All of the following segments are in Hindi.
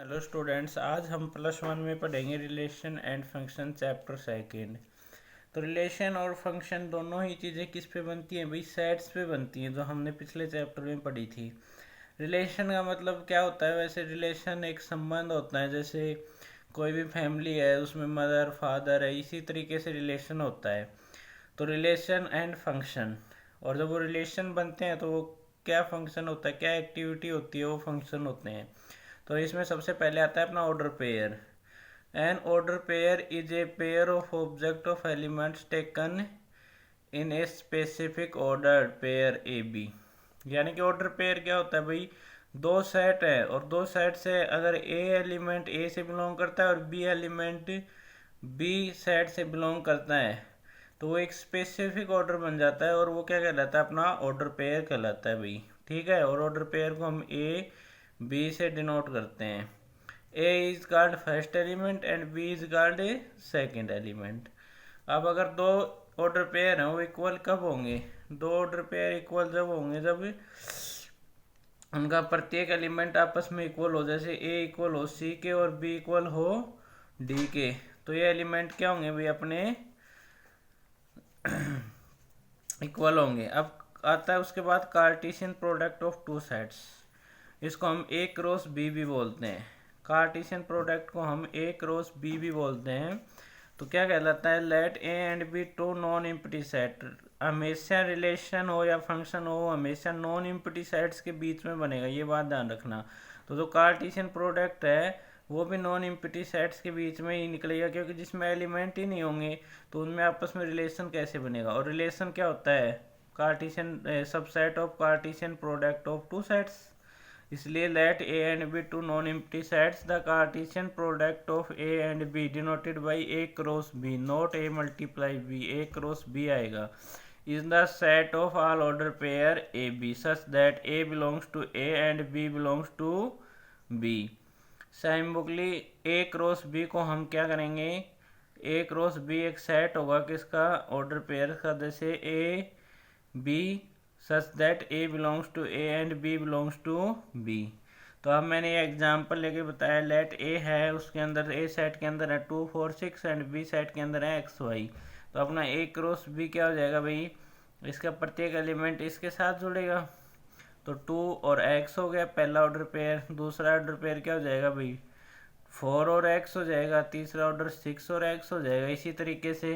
हेलो स्टूडेंट्स, आज हम +1 में पढ़ेंगे relation and function chapter second. तो रिलेशन और फंक्शन दोनों ही चीज़ें किस पे बनती हैं भाई? सेट्स पे बनती हैं, जो हमने पिछले चैप्टर में पढ़ी थी। रिलेशन का मतलब क्या होता है? वैसे रिलेशन एक संबंध होता है, जैसे कोई भी फैमिली है उसमें मदर फादर है, इसी तरीके से रिलेशन होता है। तो रिलेशन एंड फंक्शन, और जब वो रिलेशन बनते हैं तो वो क्या फंक्शन होता है, क्या एक्टिविटी होती है, वो फंक्शन होते हैं। तो इसमें सबसे पहले आता है अपना order pair. An order pair is a pair of object of elements taken in a specific order pair A B. यानी कि ऑर्डर पेयर क्या होता है भाई? दो सेट है और दो सेट से अगर ए एलिमेंट ए से बिलोंग करता है और बी एलिमेंट बी सेट से बिलोंग करता है, तो वो एक स्पेसिफिक ऑर्डर बन जाता है और वो क्या कहलाता है? अपना ऑर्डर पेयर कहलाता है भाई। ठीक है, और ऑर्डर पेयर को हम ए बी से डिनोट करते हैं। A is called first element and b is called a second element. अब अगर दो ऑर्डर पेयर हैं, वो इक्वल कब होंगे? दो ऑर्डर पेयर इक्वल जब होंगे जब उनका प्रत्येक एलिमेंट आपस में इक्वल हो, जैसे ए इक्वल हो सी के और बी इक्वल हो डी के। तो ये एलिमेंट क्या होंगे भाई? अपने इक्वल होंगे। अब आता है उसके बाद Cartesian product of two sets. इसको हम ए क्रॉस बी भी बोलते हैं। कार्टेशियन प्रोडक्ट को हम ए क्रॉस बी भी बोलते हैं। तो क्या कहलाता है? Let A and B two non empty set. हमेशा रिलेशन हो या फंक्शन हो, हमेशा नॉन इम्पटी सेट्स के बीच में बनेगा, ये बात ध्यान रखना। तो जो कार्टेशियन प्रोडक्ट है वो भी नॉन इम्पटी सेट्स के बीच में ही निकलेगा, क्योंकि जिसमें एलिमेंट ही नहीं होंगे तो उनमें आपस में रिलेशन कैसे बनेगा? और रिलेशन क्या होता है? Cartesian subset of Cartesian product of two sets. इसलिए let A and B two non empty sets, the Cartesian product of a and b denoted by a cross b, not a multiply b, A cross b आएगा, is the set of all order pair A B such that A belongs to A and B belongs to b. Similarly a cross b को हम क्या करेंगे? ए क्रॉस बी एक सेट होगा किसका? ऑर्डर पेयर का, जैसे A B such that A belongs to A and B belongs to B. तो अब मैंने ये एग्जांपल लेके बताया। लेट ए है, उसके अंदर ए सेट के अंदर है 2 4 6 एंड बी सेट के अंदर है एक्स वाई। तो अपना ए क्रॉस बी क्या हो जाएगा भाई? इसका प्रत्येक एलिमेंट इसके साथ जुड़ेगा, तो 2 और एक्स हो गया पहला ऑर्डर पेयर। दूसरा ऑर्डर पेयर क्या हो जाएगा भाई? 4 और एक्स हो जाएगा। तीसरा ऑर्डर 6 और एक्स हो जाएगा। इसी तरीके से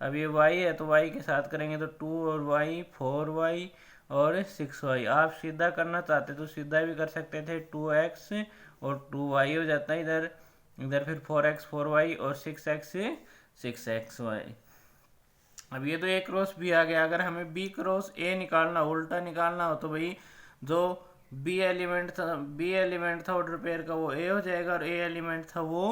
अब ये y है तो y के साथ करेंगे तो 2 और y 4y और 6y। आप सीधा करना चाहते तो सीधा भी कर सकते थे, 2x और 2y हो जाता है इधर, इधर फिर 4x 4y और 6x 6xy। अब ये तो ए क्रॉस बी आ गया। अगर हमें बी क्रॉस ए निकालना, उल्टा निकालना हो, तो भाई जो बी एलिमेंट था ऑर्डर पेयर का वो ए हो जाएगा और ए एलिमेंट था वो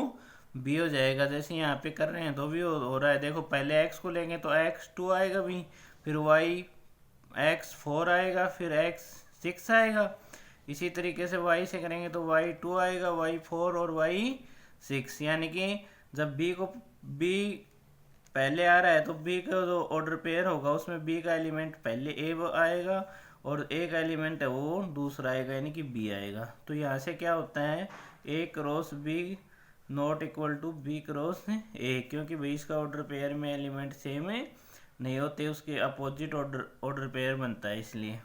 बी हो जाएगा। जैसे यहाँ पे कर रहे हैं तो भी हो रहा है। देखो पहले एक्स को लेंगे तो एक्स 2 आएगा भी, फिर वाई एक्स 4 आएगा, फिर एक्स 6 आएगा। इसी तरीके से वाई से करेंगे तो वाई 2 आएगा, वाई 4 और वाई 6। यानी कि जब बी पहले आ रहा है तो बी का जो ऑर्डर पेयर होगा उसमें बी का एलिमेंट पहले ए आएगा और ए का एलिमेंट है वो दूसरा आएगा, यानी कि बी आएगा। तो यहाँ से क्या होता है? ए cross b not equal to B cross a, क्योंकि भाई इसका ऑर्डर पेयर में एलिमेंट सेम नहीं होते, उसके अपोजिट ऑर्डर पेयर बनता है, इसलिए।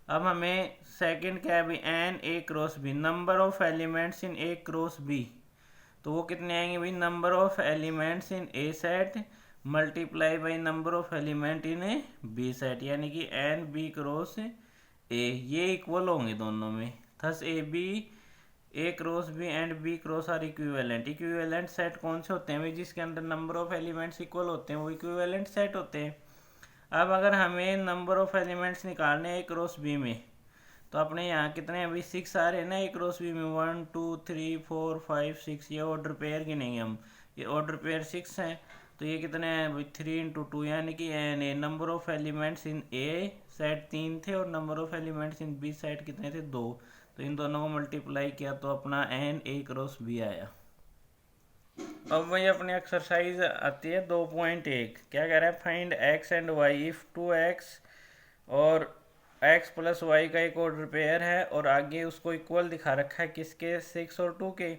अब हमें सेकंड क्या है भाई? N A cross B, number of elements in A cross B. तो वो कितने आएंगे भाई? Number of elements in A set multiply by number of element in A B set, यानी कि एन बी क्रॉस ए, ये इक्वल होंगे दोनों में। Thus A cross B and B cross are equivalent. Equivalent set कौन से होते हैं भाई? जिसके अंदर नंबर ऑफ एलिमेंट्स इक्वल होते हैं वो इक्विवेलेंट सेट होते हैं। अब अगर हमें नंबर ऑफ एलिमेंट्स निकालने हैं ए क्रॉस बी में, तो अपने यहाँ कितने अभी 6 आ रहे हैं ना ए क्रॉस बी में, 1 2 3 4 5 6, ये ऑर्डर पेयर गिनेंगे हम। ये ऑर्डर पेयर 6 हैं, तो ये कितने हैं भाई? 3 इंटू 2, यानी कि N A number of elements in A set 3 थे और number of elements in B set कितने थे? 2। तो इन दोनों को मल्टीप्लाई किया तो अपना एन ए क्रॉस बी आया। अब वही अपनी एक्सरसाइज आती है 2.1। क्या कह रहा है? Find X and Y if 2x और एक्स प्लस वाई का एक ऑर्डर पेयर है और आगे उसको इक्वल दिखा रखा है किसके, 6 और 2 के।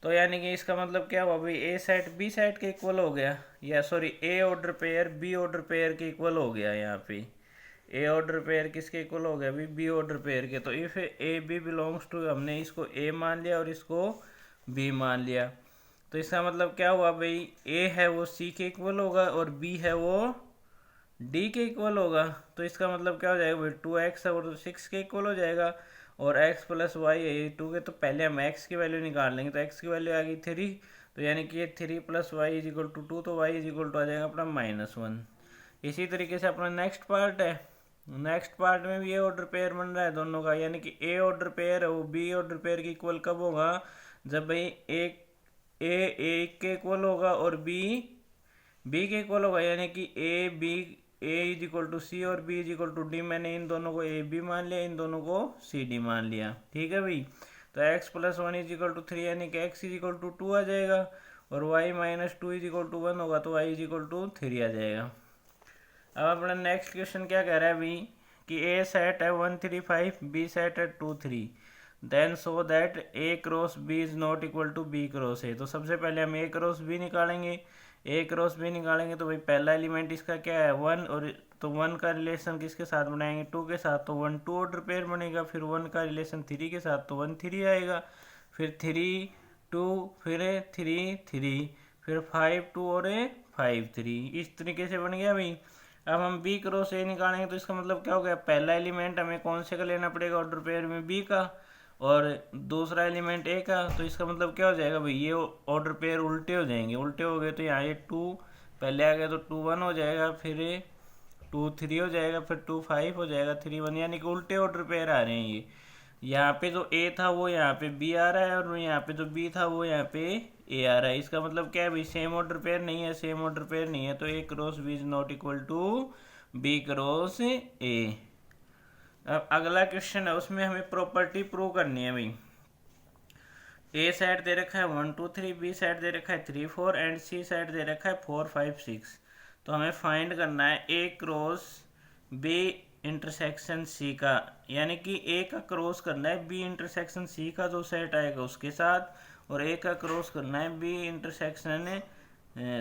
तो यानी कि इसका मतलब क्या हुआ भाई, ए सेट बी सेट के इक्वल हो गया, या sorry a order pair b order pair के इक्वल हो गया। यहाँ पे ए ऑर्डर पेयर किसके इक्वल हो गया भाई, बी ऑर्डर पेयर के। तो if a B belongs to, हमने इसको ए मान लिया और इसको बी मान लिया, तो इसका मतलब क्या हुआ भाई, ए है वो सी के इक्वल होगा और बी है वो डी के इक्वल होगा। तो इसका मतलब क्या हो जाएगा भाई, 2x और 6 के इक्वल हो जाएगा। और x प्लस वाई है 2 के, तो पहले हम x की वैल्यू निकाल लेंगे, तो x की वैल्यू आ गई 3, तो यानी कि ये 3 plus Y is equal to 2, तो y इज इक्वल टू आ जाएगा अपना -1। इसी तरीके से अपना नेक्स्ट पार्ट है, नेक्स्ट पार्ट में भी ये ऑर्डर पेयर बन रहा है दोनों का, यानी कि ए ऑर्डर पेयर है वो बी ऑर्डर पेयर के इक्वल कब होगा, जब भाई ए के इक्वल होगा और बी के इक्वल होगा, यानी कि A is equal to C और B is equal to D. मैंने इन दोनों को ए बी मान लिया, इन दोनों को सी डी मान लिया, ठीक है भाई। तो x plus 1 is equal to 3, यानी कि x इज इक्वल टू 2 आ जाएगा, और y minus 2 is equal to 1 होगा, तो y इज इक्वल टू 3 आ जाएगा। अब अपना नेक्स्ट क्वेश्चन क्या कह रहा है भाई, कि ए सेट है 1 3 5, बी सेट है 2 3, then so that A cross B is not equal to B cross A. तो सबसे पहले हम ए क्रॉस बी निकालेंगे, ए क्रॉस बी निकालेंगे तो भाई पहला एलिमेंट इसका क्या है 1, और तो 1 का रिलेशन किसके साथ बनाएंगे, 2 के साथ, तो 1 2 ऑर्डर पेयर बनेगा। फिर 1 का रिलेशन 3 के साथ, तो 1 3 आएगा। फिर 3 2, फिर 3 3, फिर 5 2 और 5 3, इस तरीके से बन गया भाई। अब हम बी क्रॉस ए निकालेंगे, तो इसका मतलब क्या हो गया, पहला एलिमेंट हमें कौन से का लेना पड़ेगा ऑर्डर पेयर में, बी का, और दूसरा एलिमेंट ए का। तो इसका मतलब क्या हो जाएगा भाई, ये ऑर्डर पेयर उल्टे हो जाएंगे, उल्टे हो गए तो यहाँ ये 2 पहले आ गया तो 2 1 हो जाएगा, फिर 2 3 हो जाएगा, फिर 2 5 हो जाएगा, 3 1, यानी कि उल्टे ऑर्डर पेयर आ रहे हैं ये। यहाँ पे जो ए था वो यहाँ पे बी आ रहा है, और यहाँ पे जो बी था वो यहाँ पे ए आ रहा है। इसका मतलब क्या है भाई, सेम ऑर्डर पेयर नहीं है, सेम ऑर्डर पेयर नहीं है, तो A cross B is not equal to B cross A. अब अगला क्वेश्चन है, उसमें हमें प्रॉपर्टी प्रूव करनी है भाई। ए सेट दे रखा है 1 2 3, बी सेट दे रखा है 3 4, एंड सी सेट दे रखा है 4 5 6। तो हमें फाइंड करना है ए क्रॉस बी इंटरसेक्शन सी का, यानी कि ए का क्रॉस करना है बी इंटरसेक्शन सी का जो सेट आएगा उसके साथ, और ए का क्रॉस करना है B intersection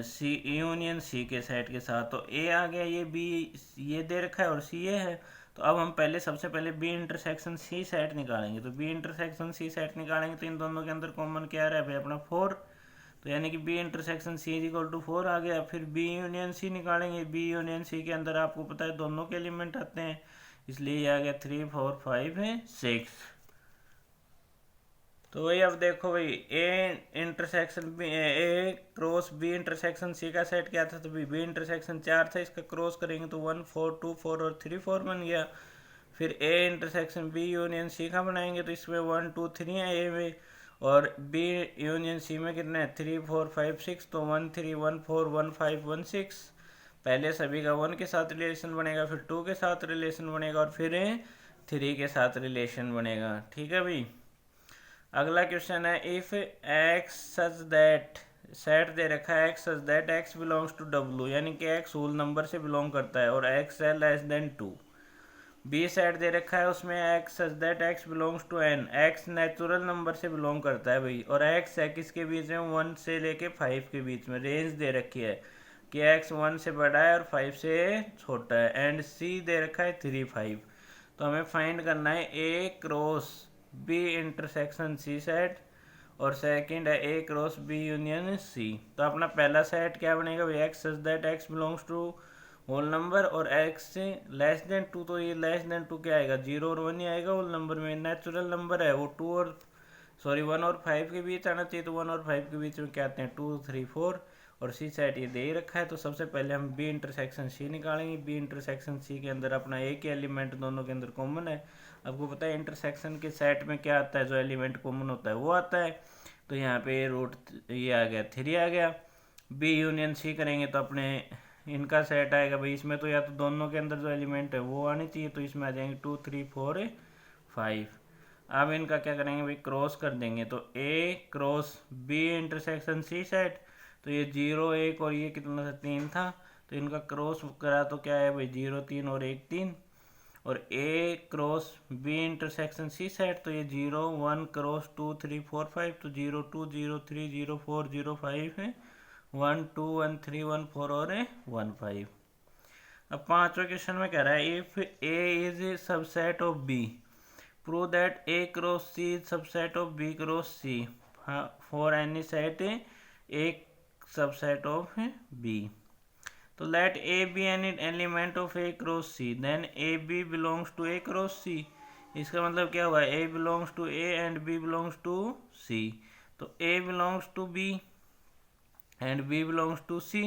C union C के सेट के साथ। तो ए आ गया, ये बी ये दे रखा है और सी ये है। तो अब हम पहले सबसे पहले बी इंटरसेक्शन सी सेट निकालेंगे। तो बी इंटरसेक्शन सी सेट निकालेंगे तो इन दोनों के अंदर कॉमन क्या आ रहा है भाई, अपना 4। तो यानी कि B intersection C is equal to 4 आ गया। फिर बी यूनियन सी निकालेंगे, बी यूनियन सी के अंदर आपको पता है दोनों के एलिमेंट आते हैं, इसलिए ये आ गया 3 4 5 है 6। तो वही अब देखो भाई, A intersection B, A cross B intersection C का सेट क्या था, तो बी इंटरसेक्शन 4 था, इसका क्रॉस करेंगे तो 1 4 2 4 और 3 4 बन गया। फिर A intersection B union C का बनाएंगे तो इसमें 1 2 3 है ए में, और बी यूनियन सी में कितने हैं 3 4 5 6, तो 1 3 1 4 1 5 1 6। पहले सभी का 1 के साथ रिलेशन बनेगा, फिर 2 के साथ रिलेशन बनेगा, और फिर 3 के साथ रिलेशन बनेगा, ठीक है भाई। अगला क्वेश्चन है, if X such that, set दे रखा है X such that X belongs to W, यानी कि एक्स होल नंबर से बिलोंग करता है, और एक्स है लेस देन 2। बी सेट दे रखा है उसमें X such that X belongs to N, X natural number से बिलोंग करता है भाई, और एक्स है किसके बीच में, 1 से लेके 5 के बीच में। रेंज दे रखी है कि एक्स 1 से बड़ा है और 5 से छोटा है, एंड सी दे रखा है 3 5। तो हमें फाइंड करना है ए cross B intersection C set, और सेकंड है ए क्रॉस बी यूनियन सी। तो अपना पहला सेट क्या बनेगा भाई, X such that X belongs to whole number, और एक्स से लेस देन 2, तो ये लेस देन 2 क्या आएगा, 0 और 1 ही आएगा होल नंबर में। नेचुरल नंबर है वो 2 और 1 और 5 के बीच आना चाहिए, तो 1 और 5 के बीच में क्या आते हैं 2 3 4, और सी सेट ये दे ही रखा है। तो सबसे पहले हम बी इंटरसेक्शन सी निकालेंगे। बी इंटरसेक्शन सी के अंदर अपना एक ही एलिमेंट दोनों के अंदर कॉमन है। आपको पता है इंटरसेक्शन के सेट में क्या आता है, जो एलिमेंट कॉमन होता है वो आता है। तो यहाँ पे रूट ये आ गया 3 आ गया। बी यूनियन सी करेंगे तो अपने इनका सेट आएगा भाई, इसमें तो या तो दोनों के अंदर जो एलिमेंट है वो आने चाहिए, तो इसमें आ जाएंगे 2 3 4 5। अब इनका क्या करेंगे भाई, क्रॉस कर देंगे। तो A cross B intersection C set, तो ये 0 1 और ये कितना था 3 था, तो इनका क्रॉस करा तो क्या है भाई 0 3 और 1 3। और A cross B intersection C set, तो ये 0 1 क्रॉस 2 3 4 5, तो 0 2 0 3 0 4 0 5 है, 1 2 1 3 1 4 और 1 5। अब पांचवा क्वेश्चन में कह रहा है if A is a subset of B, prove that A cross C is subset of B cross C for any set A subset of B. तो let A B an element of A cross C, then A B belongs to A cross C. इसका मतलब क्या हुआ, A belongs to A and B belongs to C. तो A belongs to B and B belongs to सी,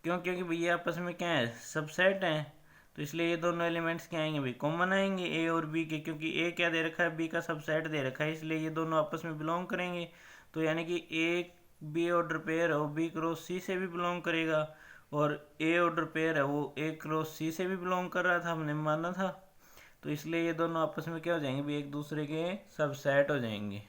क्यों? क्योंकि भैया आपस में क्या है, सबसेट हैं, तो इसलिए ये दोनों एलिमेंट्स क्या आएंगे भाई, कॉमन आएंगे ए और बी के, क्योंकि ए क्या दे रखा है, बी का सबसेट दे रखा है, इसलिए ये दोनों आपस में बिलोंग करेंगे। तो यानी कि ए बी ऑर्डर पेयर है वो बी क्रॉस सी से भी बिलोंग करेगा, और ए ऑर्डर पेयर है वो ए क्रॉस सी से भी बिलोंग कर रहा था, हमने माना था। तो इसलिए ये दोनों आपस में क्या हो जाएंगे भाई, एक दूसरे के सबसेट हो जाएंगे।